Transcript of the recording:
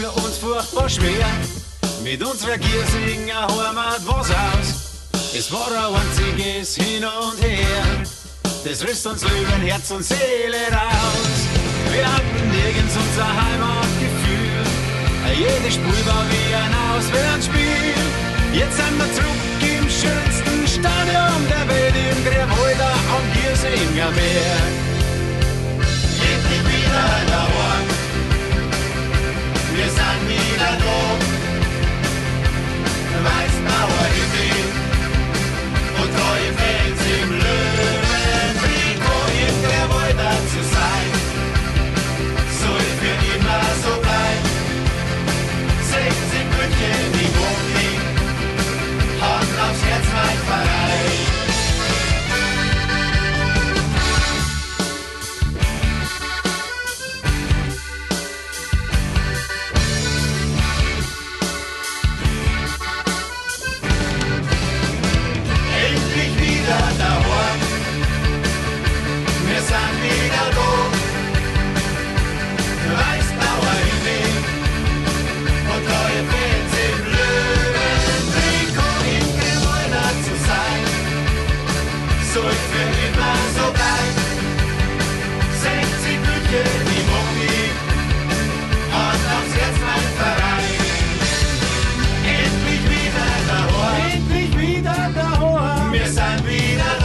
für uns furchtbar schwer. Mit unserer Gier singen Heimat was aus. Es war ein einziges Hin und Her. Das riss uns Leben, Herz und Seele raus. Wir hatten nirgends unser Heimatgefühl. Jede Spur war wie ein Auswärtsspiel. Jetzt sind wir zurück im schönsten Stadion der Welt, im Grünwalder am Giersinger Meer. Endlich wieder daheim, wir sind wieder da. Weißblauer Himmel und treue Fans im Löwentrikot, im Grünwalder zu sein, soll für immer so bleiben. 16 München, die Wohnung, Hand aufs Herz, mein Verein. Endlich wieder daheim, wir sind wieder da. Weißblauer Himmel und treue Fans im Löwentrikot, im Grünwalder zu sein, soll für immer so bleiben. 60 München, die Woche, Hand aufs Herz, mein Verein. Endlich wieder daheim, endlich wieder daheim, wir sind wieder da.